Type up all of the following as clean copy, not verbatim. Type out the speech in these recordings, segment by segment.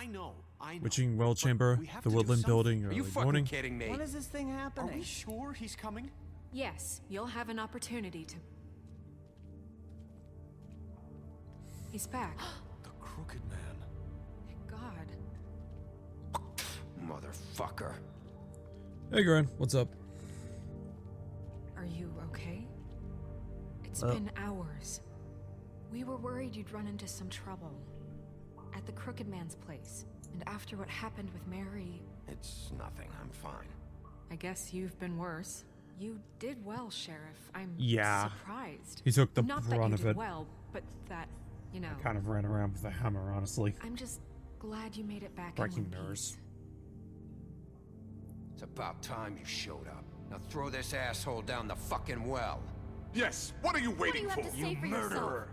I know. Witching Well Chamber, we have the to do Woodland something. Building, Are early you fucking morning. kidding me? When is this thing Are happening? we sure he's coming? Yes, you'll have an opportunity to... He's back. The Crooked Man. Thank God. Motherfucker. Hey, Gren, what's up? Are you okay? It's Well- been hours. We were worried you'd run into some trouble. At the Crooked Man's place. And after what happened with Mary... It's nothing. I'm fine. I guess you've been worse. You did well, Sheriff. I'm surprised. He took the Not that brunt you of did it. well, but that, you know... I kind of ran around with a hammer, honestly. I'm just glad you made it back Breaking in one nerves. piece. It's about time you showed up. Now throw this asshole down the fucking well. Yes, what are you waiting What do you for? have to say for yourself?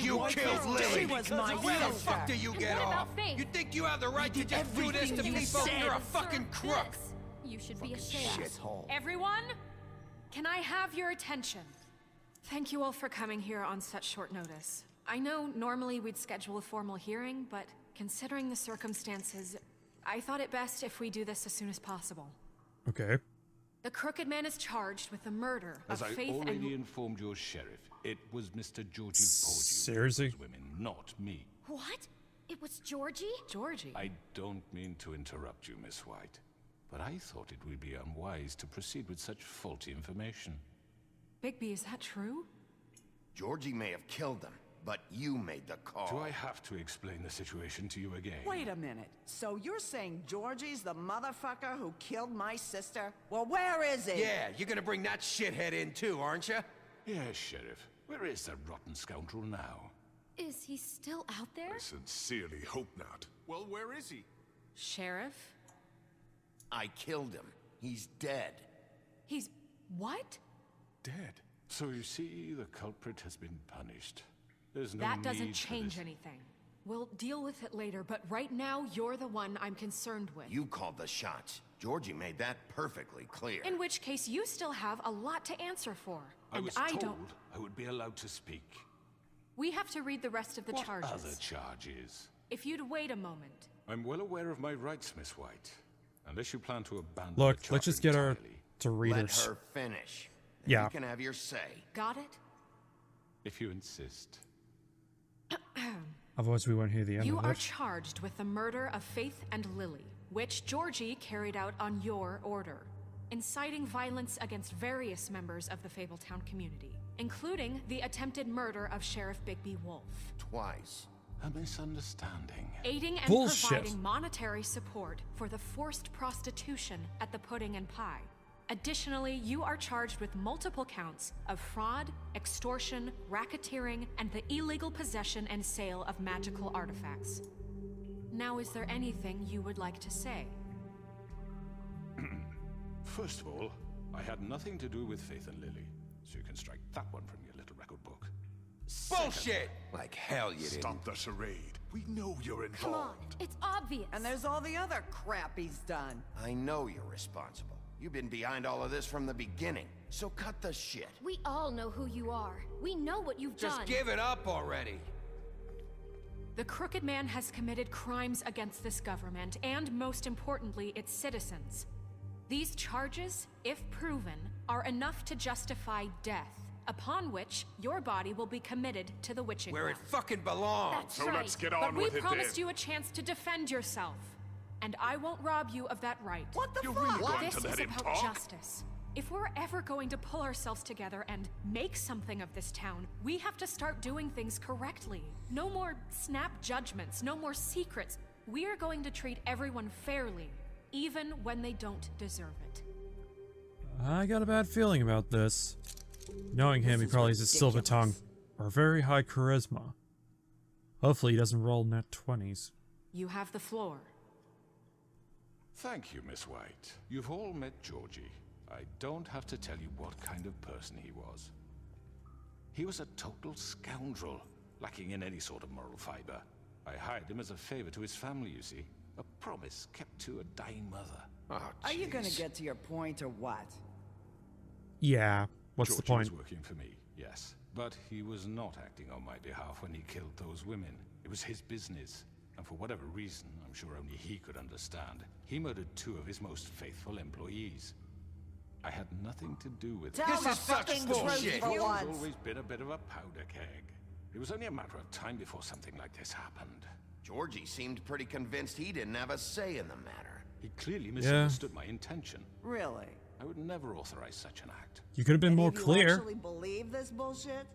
You killed Lily! She was my Where the sister. fuck do you And get what about off? Faith? You think you have the right to did just do this to everything you people? said. You're a fucking Sir, crook! this. You should be ashamed. Shithole. Everyone, can I have your attention? Thank you all for coming here on such short notice. I know normally we'd schedule a formal hearing, but considering the circumstances, I thought it best if we do this as soon as possible. Okay. The Crooked Man is charged with the murder As of I Faith already and... informed your sheriff, it was Mr. Georgie Porgy. Seriously? Those women, not me. What? It was Georgie? Georgie. I don't mean to interrupt you, Miss White, but I thought it would be unwise to proceed with such faulty information. Bigby, is that true? Georgie may have killed them, but you made the call. Do I have to explain the situation to you again? Wait a minute. So you're saying Georgie's the motherfucker who killed my sister? Well, where is he? Yeah, you're gonna bring that shithead in too, aren't you? Yes, Sheriff. Where is that rotten scoundrel now? Is he still out there? I sincerely hope not. Well, where is he? Sheriff? I killed him. He's dead. He's... what? Dead. So you see, the culprit has been punished. There's no That need doesn't for change this. anything. We'll deal with it later, but right now, you're the one I'm concerned with. You called the shots. Georgie made that perfectly clear. In which case, you still have a lot to answer for. I was I told don't... I would be allowed to speak. We have to read the rest of the What charges. other charges? If you'd wait a moment. I'm well aware of my rights, Miss White. Unless you plan to abandon Look, the let's just charge get her entirely. to Let readers. her finish. Then Yeah. You can have your say. Got it? If you insist. Otherwise, we won't hear the end You of are it. charged with the murder of Faith and Lily, which Georgie carried out on your order, inciting violence against various members of the Fabletown community, including the attempted murder of Sheriff Bigby Wolf. Twice. A misunderstanding. Aiding and Bullshit. providing monetary support for the forced prostitution at the Pudding and Pie. Additionally, you are charged with multiple counts of fraud, extortion, racketeering, and the illegal possession and sale of magical artifacts. Now, is there anything you would like to say? First of all, I had nothing to do with Faith and Lily, so you can strike that one from your little record book. Bullshit! Like hell you didn't. Stop the charade. We know you're involved. Come on, it's obvious. And there's all the other crap he's done. I know you're responsible. You've been behind all of this from the beginning. So cut the shit. We all know who you are. We know what you've Just done. give it up already. The Crooked Man has committed crimes against this government and, most importantly, its citizens. These charges, if proven, are enough to justify death, upon which your body will be committed to the witching Where it well. fucking belongs. That's So right. let's get But on we with it promised then. you a chance to defend yourself, and I won't rob you of that right. What the You're fuck? really going This to let is him about talk? justice. If we're ever going to pull ourselves together and make something of this town, we have to start doing things correctly. No more snap judgments, no more secrets. We are going to treat everyone fairly, even when they don't deserve it. I got a bad feeling about this. Knowing him, he probably has a silver tongue or very high charisma. Hopefully, he doesn't roll net 20s. You have the floor. Thank you, Miss White. You've all met Georgie. I don't have to tell you what kind of person he was. He was a total scoundrel, lacking in any sort of moral fiber. I hired him as a favor to his family, you see. A promise kept to a dying mother. Oh, Are you gonna jeez. get to your point or what? Yeah, what's the Georgie point? was working for me, yes. But he was not acting on my behalf when he killed those women. It was his business. And for whatever reason, I'm sure only he could understand, he murdered 2 of his most faithful employees. I had nothing to do with it. Tell This the is such fucking bullshit. truth for He's once. always been a bit of a powder keg. It was only a matter of time before something like this happened. Georgie seemed pretty convinced he didn't have a say in the matter. He clearly misunderstood my intention. Really? I would never authorize such an act. You could have been more Any of clear. You actually believe this bullshit?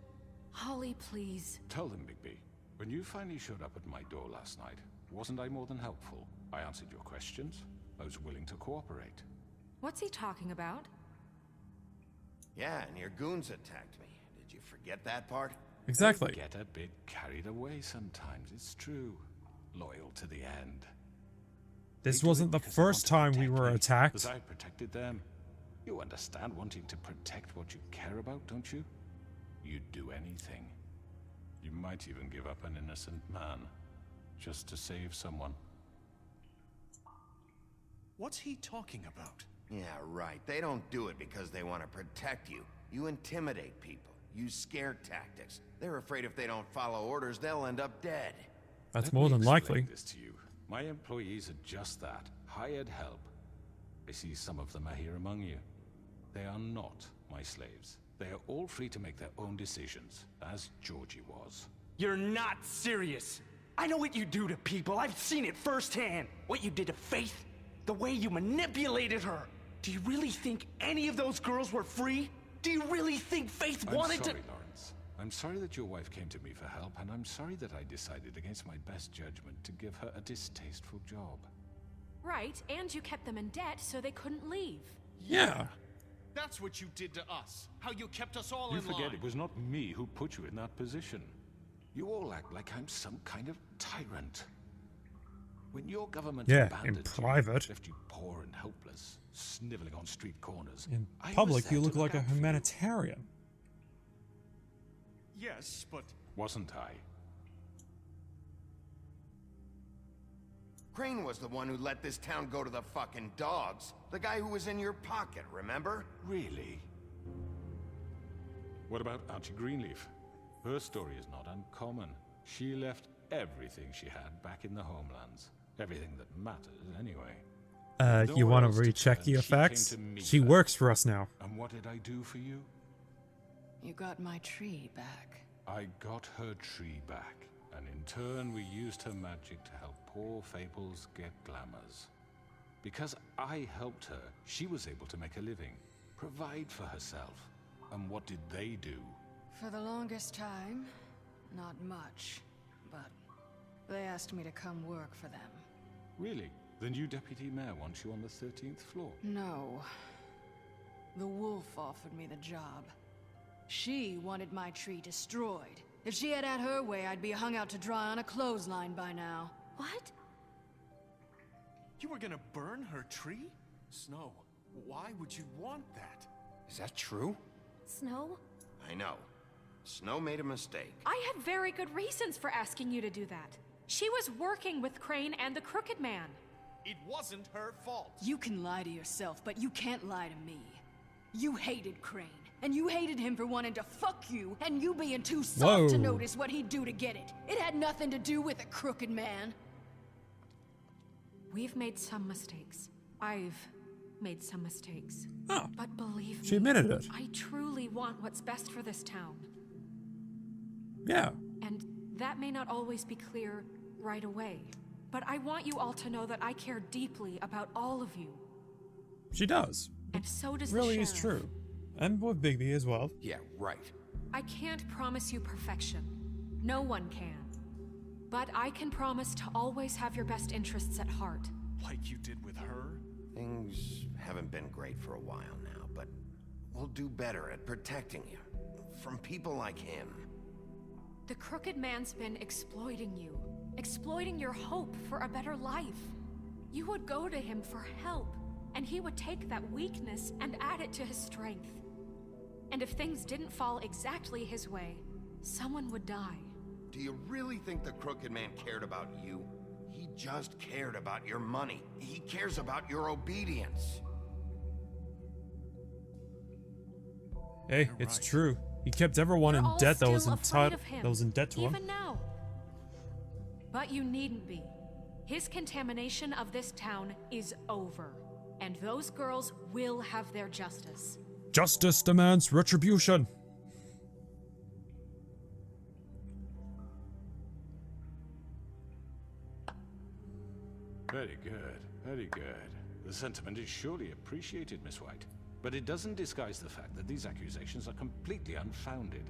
Holly, please. Tell them, Bigby. When you finally showed up at my door last night, wasn't I more than helpful? I answered your questions. I was willing to cooperate. What's he talking about? Yeah, and your goons attacked me. Did you forget that part? Exactly. Get a bit carried away sometimes, it's true. Loyal to the end. This They do wasn't it the because they first want time to we protect were me, attacked. as I protected them. You understand wanting to protect what you care about, don't you? You'd do anything. You might even give up an innocent man, just to save someone. What's he talking about? Yeah, right. They don't do it because they want to protect you. You intimidate people. Use scare tactics. They're afraid if they don't follow orders, they'll end up dead. That's Let more me than explain likely. this to you. My employees are just that, hired help. I see some of them are here among you. They are not my slaves. They are all free to make their own decisions, as Georgie was. You're not serious. I know what you do to people. I've seen it firsthand. What you did to Faith, the way you manipulated her. Do you really think any of those girls were free? Do you really think Faith I'm wanted sorry, to— Lawrence. I'm sorry that your wife came to me for help, and I'm sorry that I decided against my best judgment to give her a distasteful job. Right, and you kept them in debt so they couldn't leave. Yeah. That's what you did to us. How you kept us all You in forget line. it was not me who put you in that position. You all act like I'm some kind of tyrant. When your government Yeah, in abandoned private. you, left you poor and helpless, sniveling on street corners. In I was public, there you to look like a out for you. humanitarian. Yes, but Wasn't I? Crane was the one who let this town go to the fucking dogs. The guy who was in your pocket, remember? Really? What about Archie Greenleaf? Her story is not uncommon. She left everything she had back in the homelands. Everything that matters, anyway. You Nowhere want else to to recheck turn. the She effects? came to me She first. works for us now. And what did I do for you? You got my tree back. I got her tree back, and in turn we used her magic to help poor fables get glamours. Because I helped her, she was able to make a living, provide for herself. And what did they do? For the longest time, not much, but they asked me to come work for them. Really? The new deputy mayor wants you on the 13th floor? No. The wolf offered me the job. She wanted my tree destroyed. If she had her way, I'd be hung out to dry on a clothesline by now. What? you were gonna burn her tree? Snow, why would you want that? Is that true? Snow? I know. Snow made a mistake. I had very good reasons for asking you to do that. She was working with Crane and the Crooked Man. It wasn't her fault. You can lie to yourself, but you can't lie to me. You hated Crane, and you hated him for wanting to fuck you, and you being too soft to Whoa. notice what he'd do to get it. It had nothing to do with a crooked man. We've made some mistakes. I've made some mistakes. Oh, But believe me, she admitted it. I truly want what's best for this town. Yeah. And that may not always be clear right away. But I want you all to know that I care deeply about all of you. She does. And so does Really the is sheriff. true. And with Bigby as well. Yeah, right. I can't promise you perfection. No one can. But I can promise to always have your best interests at heart. Like you did with her? Things haven't been great for a while now, but we'll do better at protecting you. From people like him. The Crooked Man's been exploiting you. Exploiting your hope for a better life. You would go to him for help, and he would take that weakness and add it to his strength. And if things didn't fall exactly his way, someone would die. Do you really think the Crooked Man cared about you? He just cared about your money. He cares about your obedience. Hey, You're it's right. true. He kept everyone You're in all debt that was still afraid entitled of him, that was in debt to him. even now. But you needn't be. His contamination of this town is over, and those girls will have their justice. Justice demands retribution. Very good, very good. The sentiment is surely appreciated, Miss White. But it doesn't disguise the fact that these accusations are completely unfounded.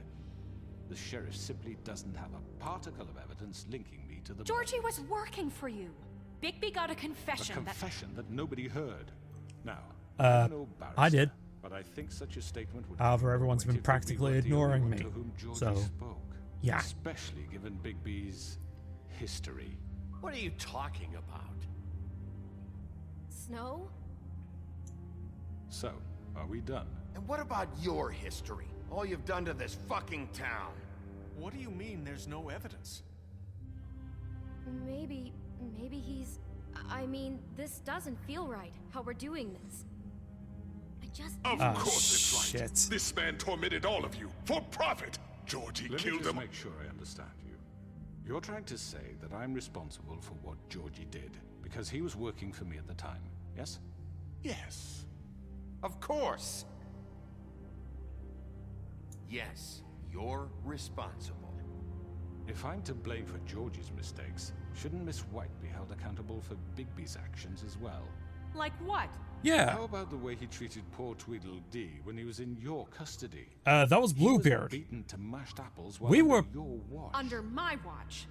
The sheriff simply doesn't have a particle of evidence linking me to the Georgie murders. was working for you. Bigby got a confession. A confession that nobody heard. Now, Uh, I'm no I did. barrister, but I think such a statement would However, be everyone's been pointed practically Bigby were the only ignoring one me, to whom Georgie so, spoke. yeah. Especially given Bigby's history. What are you talking about? Snow? So, are we done? And what about your history? All you've done to this fucking town. What do you mean there's no evidence? Maybe he's... I mean, this doesn't feel right, how we're doing this. I just... Of Ah, course it's right. shit. This man tormented all of you for profit. Georgie Let me killed just them. make sure I understand you. You're trying to say that I'm responsible for what Georgie did because he was working for me at the time, yes? Yes. Of course. Yes, you're responsible. If I'm to blame for Georgie's mistakes, shouldn't Miss White be held accountable for Bigby's actions as well? Like what? Yeah. How about the way he treated poor Tweedledee when he was in your custody? That was He was Bluebeard. beaten to mashed apples while We under were- your watch. Under my watch.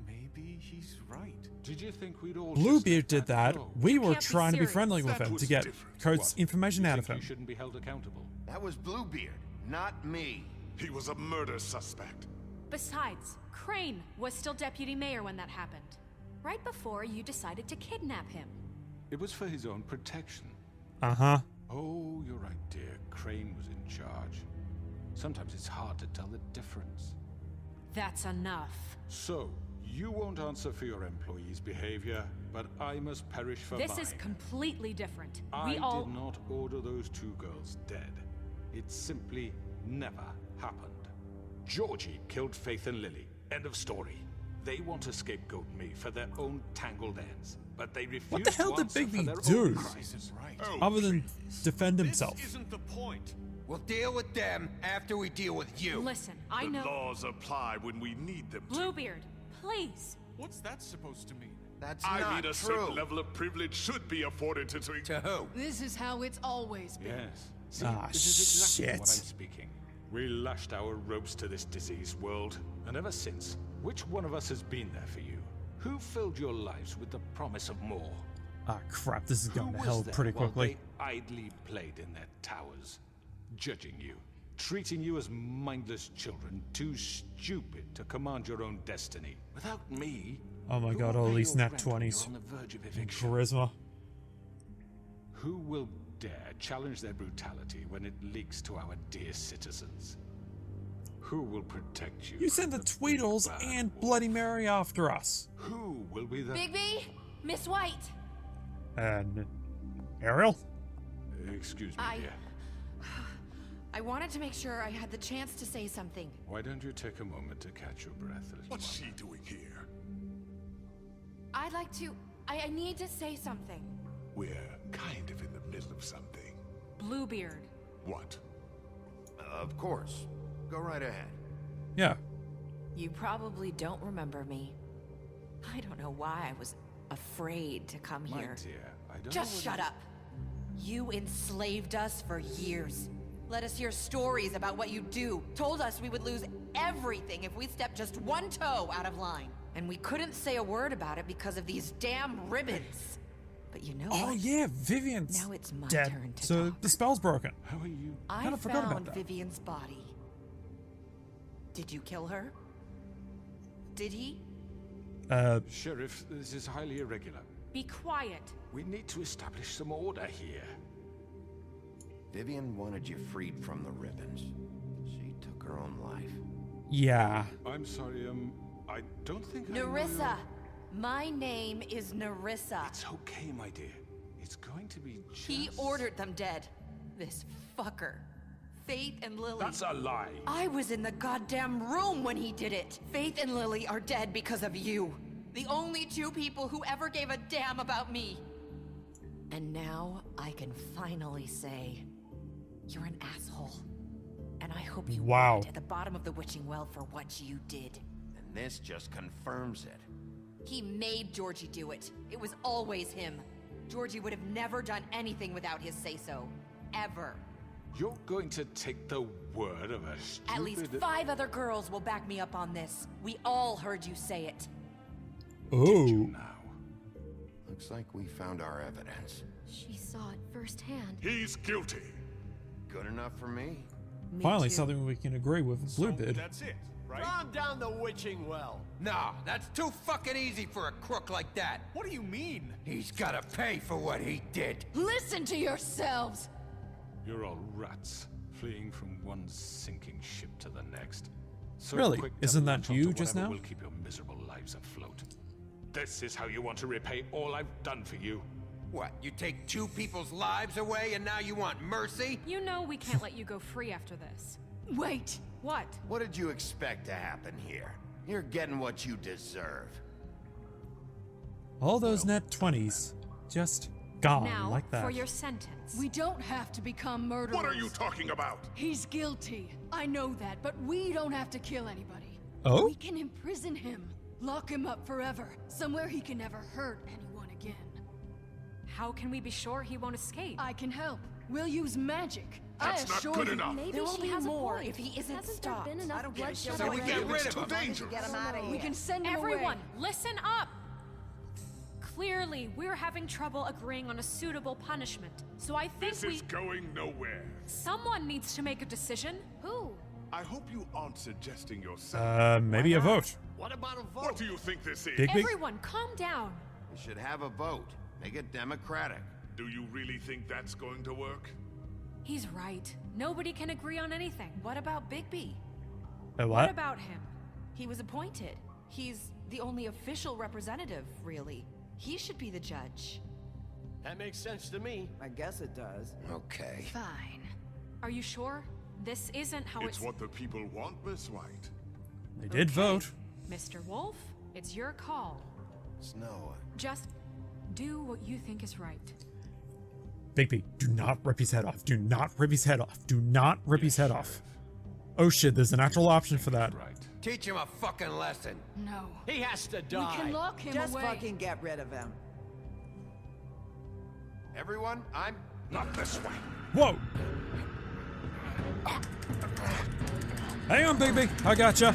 Maybe he's right. Did you think we'd all Bluebeard just did let that. go? We were can't be trying to be serious. friendly with That him was to get different. Code's What? information You out of think him. You shouldn't be held accountable. That was Bluebeard, not me. He was a murder suspect. Besides, Crane was still deputy mayor when that happened. Right before you decided to kidnap him. It was for his own protection. Uh-huh. Oh, you're right, dear. Crane was in charge. Sometimes it's hard to tell the difference. That's enough. So, you won't answer for your employees' behavior, but I must perish for This mine. is completely different. I We all... did not order those two girls dead. It simply never happened. Georgie killed Faith and Lily. End of story. They want to scapegoat me for their own tangled ends, but they refuse What the hell to did answer for Bigby their do? own crimes. Isn't right. Oh, Other than defend This himself. isn't the point. We'll deal with them after we deal with you. Listen, I the know... laws apply when we need them to. Bluebeard, please. What's that supposed to mean? That's I not mean, a true. certain level of privilege should be afforded to... To who? This is how it's always been. Yes. See, Ah, this is exactly what shit. I'm speaking. We lashed our ropes to this diseased world, and ever since, which one of us has been there for you? Who filled your lives with the promise of more? Ah, crap. This is Who going to was hell there pretty while quickly. they idly played in their towers, judging you, treating you as mindless children, too stupid to command your own destiny? Without me, Oh my who god, will all pay these your nat rent when 20s. you're on the verge of And eviction? charisma. Who will dare challenge their brutality when it leaks to our dear citizens? Who will protect you? You sent the from Tweedles bad and wolf? Bloody Mary after us. Who will be the... Bigby? Miss White? And Ariel? Excuse me, I- dear. I wanted to make sure I had the chance to say something. Why don't you take a moment to catch your breath, little What's one? she doing here? I'd like to... I need to say something. We're kind of in the middle of something. Bluebeard. What? Of course. Go right ahead. Yeah. You probably don't remember me. I don't know why I was afraid to come My here. dear, I don't Just know shut up. You enslaved us for years. Let us hear stories about what you do. Told us we would lose everything if we stepped just one toe out of line. And we couldn't say a word about it because of these damn ribbons. But you know Oh what? yeah, Vivian's Now it's my dead. turn to So talk. the spell's broken. How are you? I Kinda forgot about found that. Vivian's body. Did you kill her? Did he? Sheriff, this is highly irregular. Be quiet. We need to establish some order here. Vivian wanted you freed from the ribbons. She took her own life. Yeah. I'm sorry, I don't think I know Narissa. your- My name is Narissa. It's okay, my dear. It's going to be just... He ordered them dead. This fucker. Faith and Lily. That's a lie. I was in the goddamn room when he did it. Faith and Lily are dead because of you. The only two people who ever gave a damn about me. And now I can finally say, you're an asshole. And I hope you rot at the bottom of the witching well for what you did. And this just confirms it. He made Georgie do it. It was always him. Georgie would have never done anything without his say-so. Ever. You're going to take the word of a stupid... At least 5 other girls will back me up on this. We all heard you say it. Oh. Now? Looks like we found our evidence. She saw it firsthand. He's guilty. Good enough for me. Finally, something we can agree with Bluebeard. That's it, right? Calm down the witching well. No, that's too fucking easy for a crook like that. What do you mean? He's gotta pay for what he did. Listen to yourselves! You're all rats, fleeing from one sinking ship to the next. So Really? quick, Isn't double that latch you onto just whatever now? will keep your miserable lives afloat. This is how you want to repay all I've done for you. What, you take 2 people's lives away and now you want mercy? You know we can't let you go free after this. Wait! What? What did you expect to happen here? You're getting what you deserve. All those net 20s just gone Now, like that. for your sentence. We don't have to become murderers. What are you talking about? He's guilty. I know that, but we don't have to kill anybody. Oh? We can imprison him. Lock him up forever. Somewhere he can never hurt anyone again. How can we be sure he won't escape? I can help. We'll use magic. That's I not assure good you. enough. Maybe There will she be has more a point. if he isn't Hasn't stopped. there been enough bloodshed So we already? get rid It's of too him. dangerous. Get him out of here. We can send him Everyone, away. listen up! Clearly, we're having trouble agreeing on a suitable punishment. So I think This is going nowhere. someone needs to make a decision. Who? I hope you aren't suggesting yourself. Maybe a vote. What about a vote? What do you think this is? Bigby? Everyone, calm down. We should have a vote. Make it democratic. Do you really think that's going to work? He's right. Nobody can agree on anything. What about Bigby? A What what? about him? He was appointed. He's the only official representative, really. He should be the judge. That makes sense to me. I guess it does. Okay. Fine. Are you sure? This isn't how It's what the people want, Miss White. They did vote. Mr. Wolf, it's your call. Snow. Just do what you think is right. Bigby, do not rip his head off. Do not rip his head off. Do not rip his head off. Oh shit, there's an actual option for that. Right. Teach him a fucking lesson. No. He has to We die. can lock him Just away. fucking get rid of him. Everyone, I'm... Not this way. Whoa! Hang on, Bigby. I gotcha.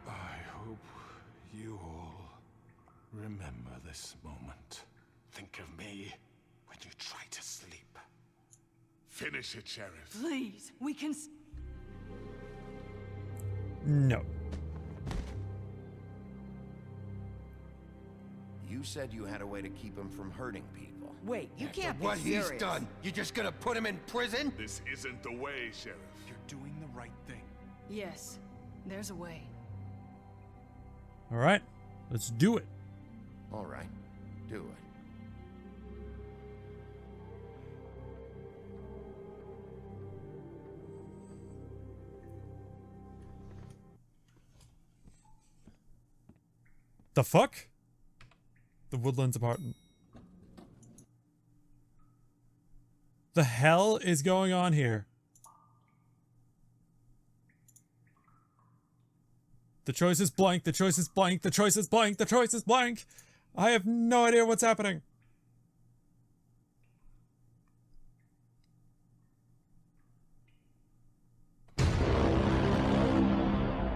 I hope you all remember this moment. Think of me when you try to sleep. Finish it, Sheriff. Please, we can. No. You said you had a way to keep him from hurting people. Wait, you After can't be what serious. he's done, you just gonna put him in prison? This isn't the way, Sheriff. You're doing the right thing. Yes, there's a way. All right, let's do it. All right. Do it. The fuck? The Woodlands apartment. The hell is going on here? The choice is blank, the choice is blank, the choice is blank, the choice is blank! I have no idea what's happening.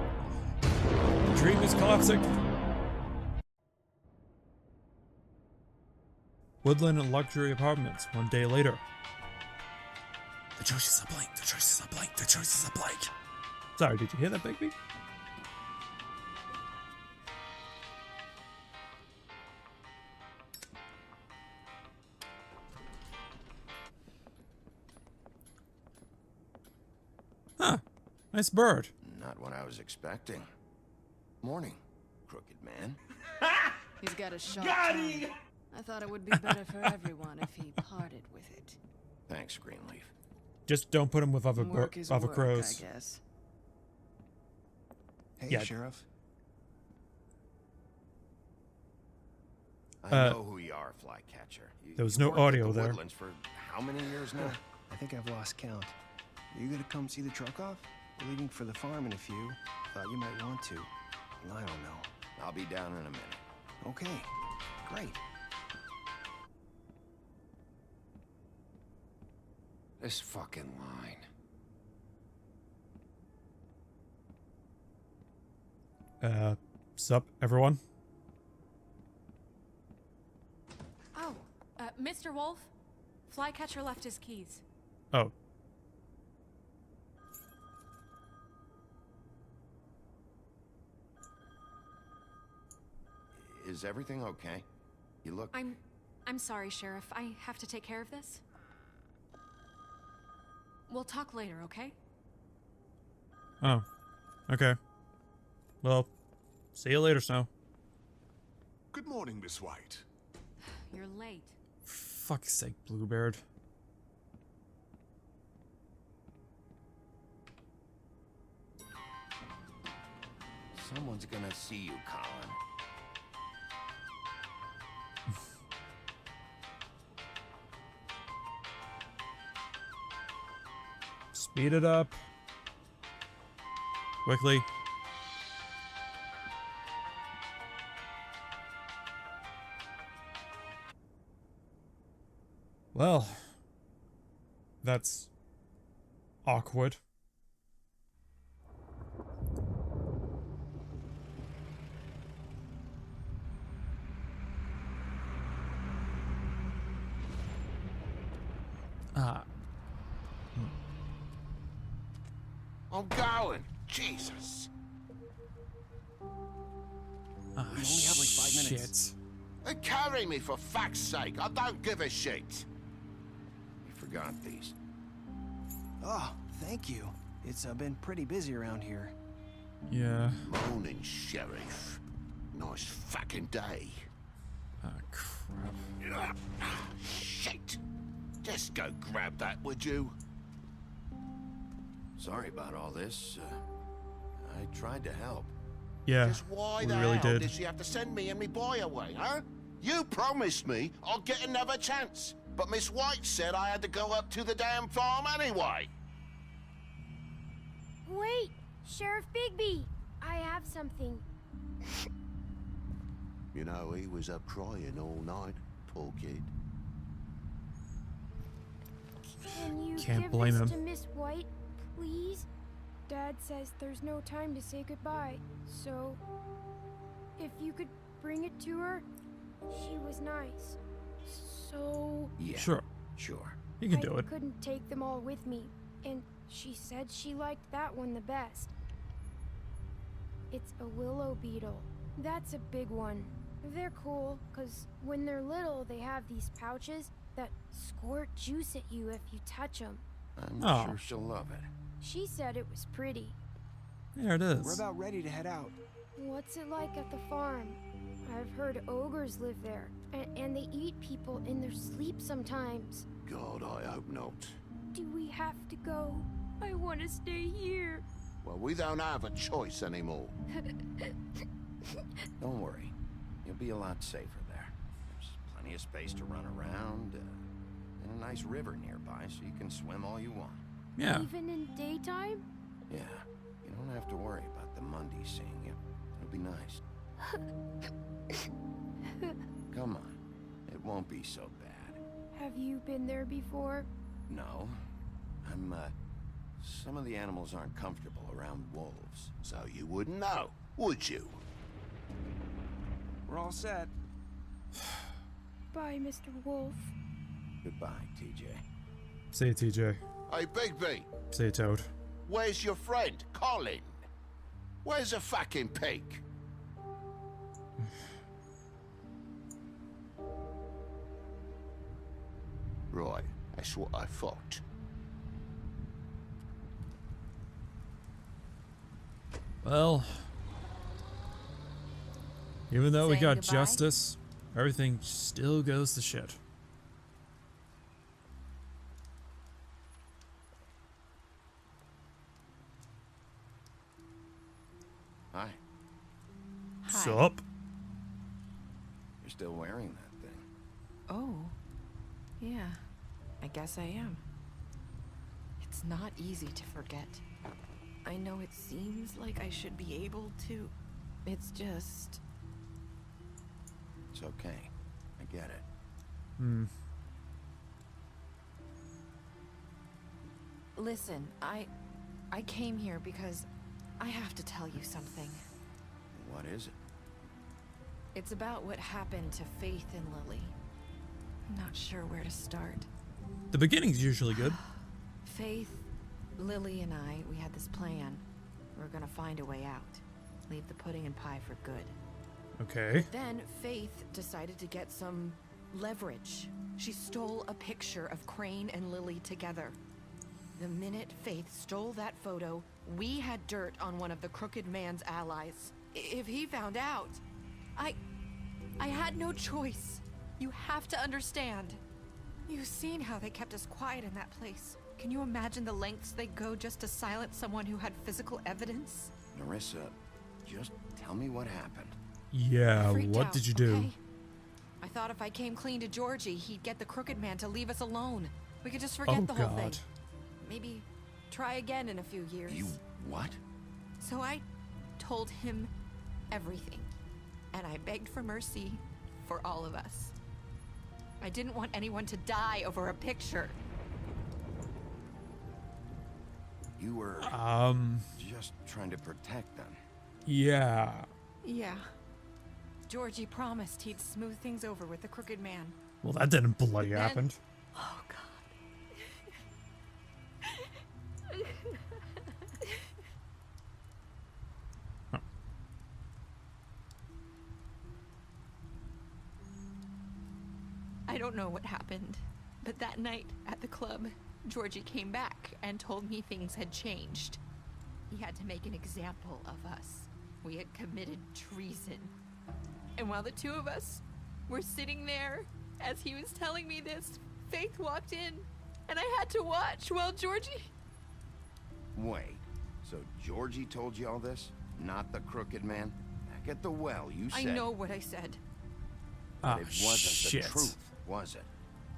The dream is collapsing. Woodland and luxury apartments, 1 day later. The choices are blank, the choices are blank, the choices are blank. Sorry, did you hear that, Bigby? Huh, nice bird. Not what I was expecting. Morning, crooked man. He's got a sharp tongue. I thought it would be better for everyone if he parted with it. Thanks, Greenleaf. Just don't put him with other Work is other work, crows. I guess. Hey, Yeah. Sheriff. I know who you are, Flycatcher. There was you no worked at audio the there. Woodlands for how many years now? I think I've lost count. Are you gonna come see the truck off? We're leaving for the farm in a few. Thought you might want to. I don't know. I'll be down in a minute. Okay, great. This fucking line. Sup, everyone? Oh, Mr. Wolf? Flycatcher left his keys. Oh. Is everything okay? You look... I'm sorry, Sheriff. I have to take care of this. We'll talk later, okay? Oh. Okay. Well, see you later, Snow. Good morning, Miss White. You're late. Fuck's sake, Bluebeard. Someone's gonna see you, Colin. Speed it up. Quickly. Well, that's awkward. I'm going. Jesus. Ah, We only have like 5 minutes. Hey, carry me for fuck's sake. I don't give a shit. You forgot these. Oh, thank you. It's been pretty busy around here. Yeah. Morning, Sheriff. Nice fucking day. Ah, crap. Shit. Just go grab that, would you? Sorry about all this. I tried to help. Yeah, Just why we the really hell did. she have to send me and me boy away, huh? You promised me I'll get another chance. But Miss White said I had to go up to the damn farm anyway. Wait, Sheriff Bigby, I have something. You know, he was up crying all night, poor kid. Can you Can't give blame this him. to Miss White, please? Dad says there's no time to say goodbye, so if you could bring it to her, she was nice. So Yeah. Sure. Sure. You can do I it. couldn't take them all with me, and she said she liked that one the best. It's a willow beetle. That's a big one. They're cool, because when they're little, they have these pouches that squirt juice at you if you touch them. I'm sure she'll love it. She said it was pretty. There it is. We're about ready to head out. What's it like at the farm? I've heard ogres live there, and they eat people in their sleep sometimes. God, I hope not. Do we have to go? I want to stay here. Well, we don't have a choice anymore. Don't worry. You'll be a lot safer there. There's plenty of space to run around, and a nice river nearby, so you can swim all you want. Yeah. Even in daytime? Yeah, you don't have to worry about the Mundies seeing you. It'll be nice. Come on. It won't be so bad. Have you been there before? No. Some of the animals aren't comfortable around wolves. So you wouldn't know, would you? We're all set. Bye, Mr. Wolf. Goodbye, TJ. Say it, TJ. Hey, Bigby, Say it, Toad. where's your friend, Colin? Where's the fucking pig? Right, that's what I thought. Well, even though we Saying got goodbye? justice, everything still goes to shit. Hi. Sup? You're still wearing that thing. Oh. Yeah. I guess I am. It's not easy to forget. I know it seems like I should be able to. It's just... It's okay. I get it. Hmm. Listen, I came here because I have to tell you something. What is it? It's about what happened to Faith and Lily. I'm not sure where to start. The beginning's usually good. Faith, Lily, and we had this plan. We're gonna find a way out. Leave the pudding and pie for good. Okay. Then Faith decided to get some leverage. She stole a picture of Crane and Lily together. The minute Faith stole that photo, we had dirt on one of the Crooked Man's allies. If he found out, I had no choice. You have to understand. You've seen how they kept us quiet in that place. Can you imagine the lengths they go just to silence someone who had physical evidence? Nerissa, just tell me what happened. Yeah, what out, did you do? Okay? I thought if I came clean to Georgie, he'd get the Crooked Man to leave us alone. We could just forget the whole thing. Maybe try again in a few years. You what? So I told him everything. And I begged for mercy for all of us. I didn't want anyone to die over a picture. You were just trying to protect them. Yeah. Yeah. Georgie promised he'd smooth things over with the Crooked Man. Well, that didn't bloody happen. Oh, God. I don't know what happened, but that night at the club, Georgie came back and told me things had changed. He had to make an example of us. We had committed treason. And while the two of us were sitting there, as he was telling me this, Faith walked in, and I had to watch while Georgie... Wait, so Georgie told you all this? Not the Crooked Man? Back at the well, you said... I know what I said. But it wasn't the truth, was it?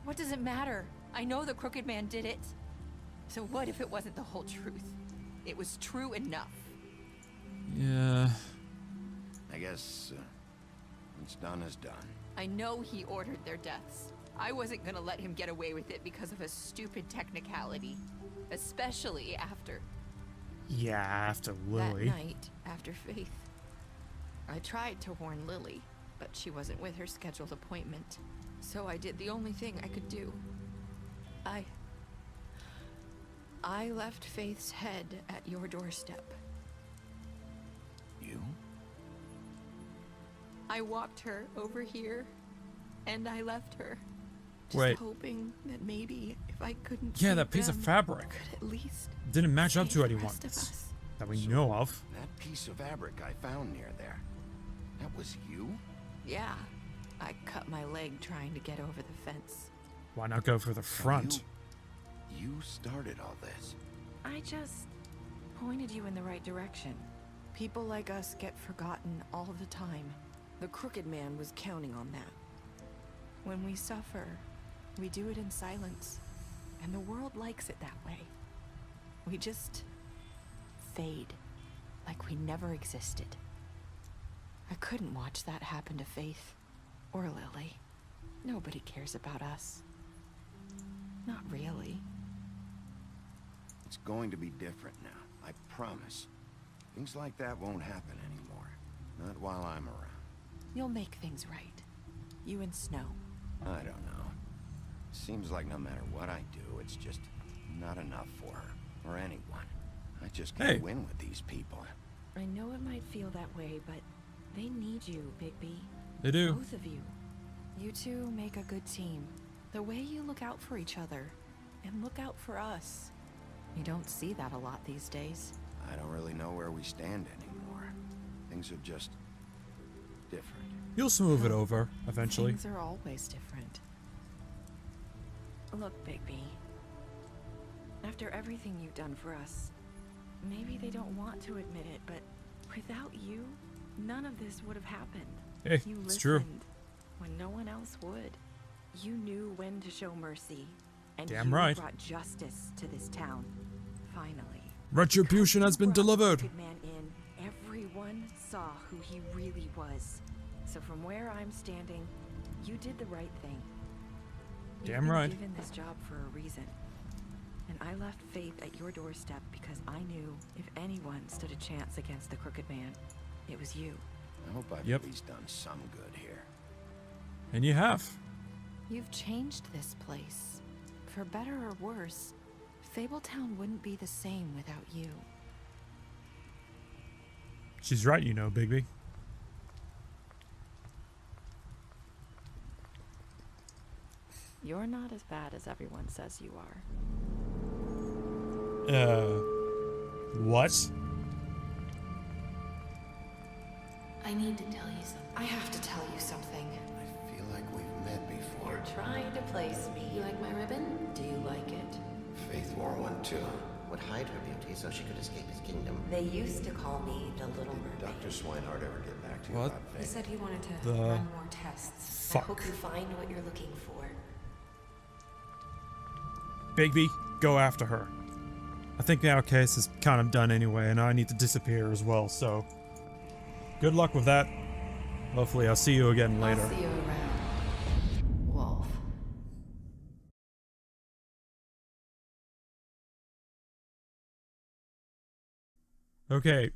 What does it matter? I know the Crooked Man did it. So what if it wasn't the whole truth? It was true enough. Yeah. I guess what's done is done. I know he ordered their deaths. I wasn't gonna let him get away with it because of a stupid technicality. Especially after... Yeah, after Lily. That night, after Faith. I tried to warn Lily, but she wasn't with her scheduled appointment. So I did the only thing I could do. I left Faith's head at your doorstep. You? I walked her over here, and I left her. Just Wait. hoping that maybe if I couldn't Yeah, save that piece of them, fabric could at least didn't match up save to the anyone rest of us. that we know of. That piece of fabric I found near there, that was you? Yeah, I cut my leg trying to get over the fence. Why not go for the front? You started all this. I just pointed you in the right direction. People like us get forgotten all the time. The Crooked Man was counting on that. When we suffer, we do it in silence, and the world likes it that way. We just fade, like we never existed. I couldn't watch that happen to Faith, or Lily. Nobody cares about us. Not really. It's going to be different now, I promise. Things like that won't happen anymore. Not while I'm around. You'll make things right. You and Snow. I don't know. Seems like no matter what I do, it's just not enough for her, or anyone. I just can't win with these people. I know it might feel that way, but they need you, Bigby. They do. Both of you. You two make a good team. The way you look out for each other, and look out for us. You don't see that a lot these days. I don't really know where we stand anymore. Things are just different. You'll smooth it over, eventually. Things are always different. Look, Bigby. After everything you've done for us, maybe they don't want to admit it, but Without you, none of this would have happened. Hey, You it's listened true. when no one else would. You knew when to show mercy, and Damn you right. brought justice to this town. Finally. Retribution has been delivered. Good man in. Everyone saw who he really was. So from where I'm standing, you did the right thing. Damn You've right. been given this job for a reason. And I left Faith at your doorstep because I knew if anyone stood a chance against the Crooked Man, it was you. I hope I've Yep. at least done some good here. And you have. You've changed this place. For better or worse, Fabletown wouldn't be the same without you. She's right, you know, Bigby. You're not as bad as everyone says you are. What? I need to tell you something. I have to tell you something. I feel like we've met before. You're trying to place me. You like my ribbon? Do you like it? Faith wore one too. Would hide her beauty so she could escape his kingdom. They used to call me the Little Mermaid. Dr. Swinehart ever get back to you What? about Faith? He said he wanted to The run more tests. fuck? I hope you find what you're looking for. Bigby, go after her. I think our case is kind of done anyway, and I need to disappear as well, so good luck with that. Hopefully I'll see you again later. I'll see you around, Wolf. Okay,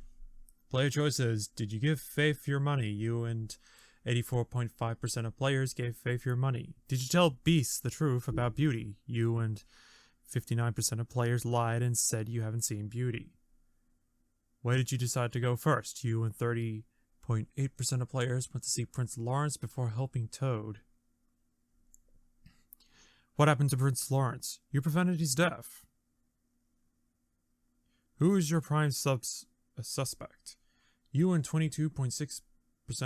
player choices. Did you give Faith your money? You and 84.5% of players gave Faith your money. Did you tell Beast the truth about Beauty? You and 59% of players lied and said you haven't seen Beauty. Why did you decide to go first? You and 30.8% of players went to see Prince Lawrence before helping Toad. What happened to Prince Lawrence? You prevented his death. Who is your prime suspect? You and 22.6%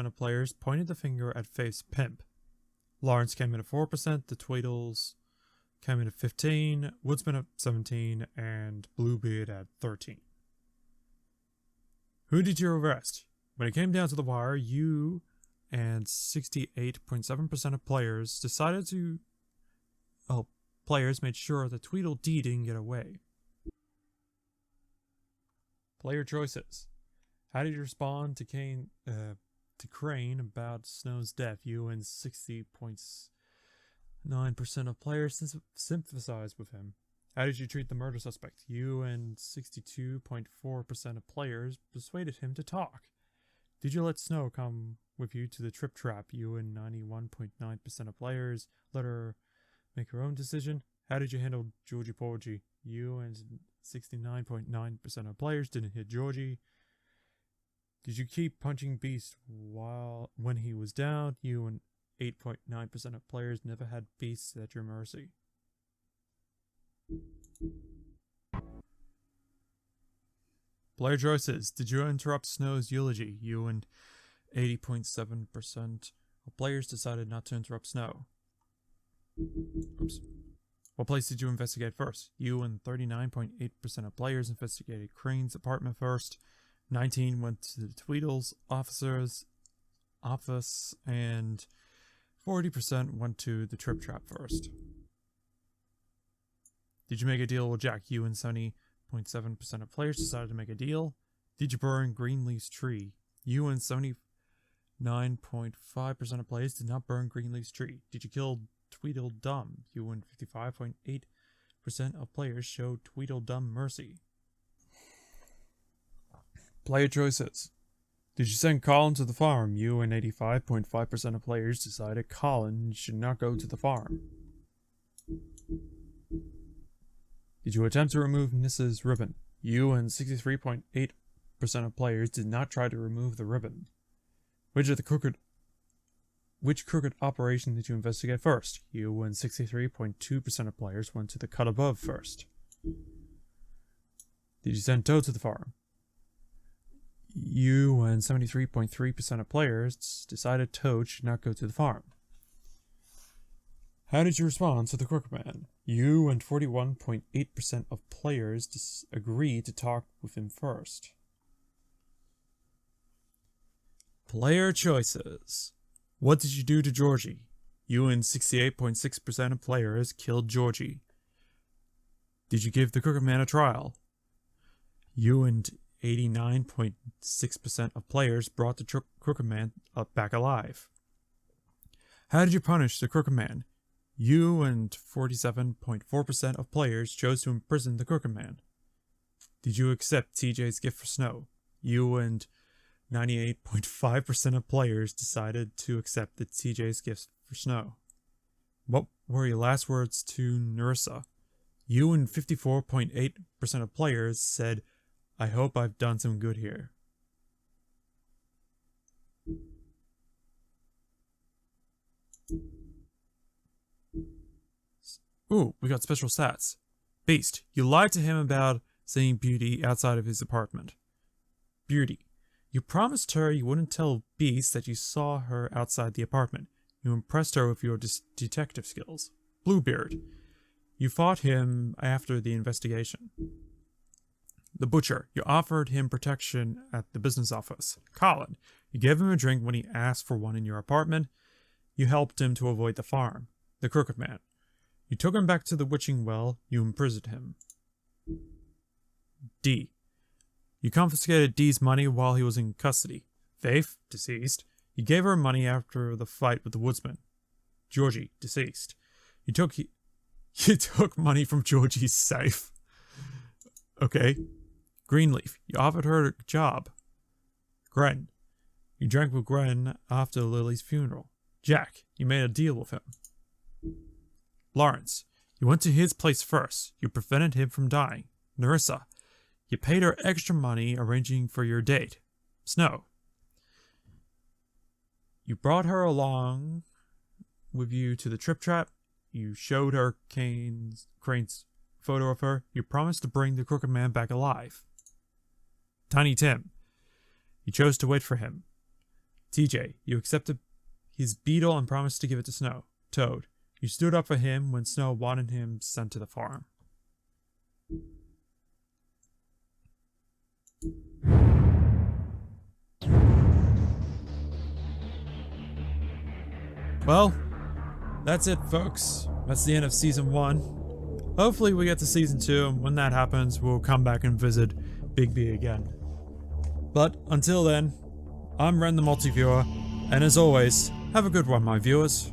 of players pointed the finger at Faith's pimp. Lawrence came in at 4%, the Tweedles came in at 15%, Woodsman at 17%, and Bluebeard at 13%. Who did you arrest? When it came down to the wire, you and 68.7% of players decided to... Oh, players made sure that Tweedledee didn't get away. Player choices. How did you respond to Crane about Snow's death? You and 60.9% of players sympathized with him. How did you treat the murder suspect? You and 62.4% of players persuaded him to talk. Did you let Snow come with you to the trip trap? You and 91.9% of players let her make her own decision. How did you handle Georgie Porgy? You and 69.9% of players didn't hit Georgie. Did you keep punching Beast when he was down? You and 8.9% of players never had Beast at your mercy. Player choices. Did you interrupt Snow's eulogy? You and 80.7% of players decided not to interrupt Snow. Oops. What place did you investigate first? You and 39.8% of players investigated Crane's apartment first. 19 went to the Tweedles officer's office, and 40% went to the Trip Trap first. Did you make a deal with Jack? You and 70.7% of players decided to make a deal. Did you burn Greenleaf's tree? You and 79.5% of players did not burn Greenleaf's tree. Did you kill Tweedledum? You and 55.8% of players showed Tweedledum mercy. Player choices. Did you send Colin to the farm? You and 85.5% of players decided Colin should not go to the farm. Did you attempt to remove Nissa's ribbon? You and 63.8% of players did not try to remove the ribbon. Which crooked operation did you investigate first? You and 63.2% of players went to the cut above first. Did you send Toad to the farm? You and 73.3% of players decided Toad should not go to the farm. How did you respond to the Crooked Man? You and 41.8% of players agreed to talk with him first. Player choices. What did you do to Georgie? You and 68.6% of players killed Georgie. Did you give the Crooked Man a trial? You and 89.6% of players brought the Crooked Man back alive. How did you punish the Crooked Man? You and 47.4% of players chose to imprison the Crooked Man. Did you accept TJ's gift for Snow? You and 98.5% of players decided to accept the TJ's gift for Snow. What were your last words to Nerissa? You and 54.8% of players said, I hope I've done some good here. Ooh, we got special stats. Beast, you lied to him about seeing Beauty outside of his apartment. Beauty, you promised her you wouldn't tell Beast that you saw her outside the apartment. You impressed her with your detective skills. Bluebeard, you fought him after the investigation. The Butcher, you offered him protection at the business office. Colin, you gave him a drink when he asked for one in your apartment. You helped him to avoid the farm. The Crooked Man, you took him back to the witching well. You imprisoned him. D, you confiscated D's money while he was in custody. Faith, deceased, you gave her money after the fight with the woodsman. Georgie, deceased, you took money from Georgie's safe. Okay. Greenleaf, you offered her a job. Gren, you drank with Gren after Lily's funeral. Jack, you made a deal with him. Lawrence, you went to his place first. You prevented him from dying. Nerissa, you paid her extra money arranging for your date. Snow, you brought her along with you to the Trip Trap. You showed her Crane's photo of her. You promised to bring the Crooked Man back alive. Tiny Tim, you chose to wait for him. TJ, you accepted his beetle and promised to give it to Snow. Toad, you stood up for him when Snow wanted him sent to the farm. Well, that's it, folks. That's the end of Season 1. Hopefully we get to Season 2, and when that happens, we'll come back and visit Bigby again. But until then, I'm Ren the Multiviewer, and as always, have a good one, my viewers.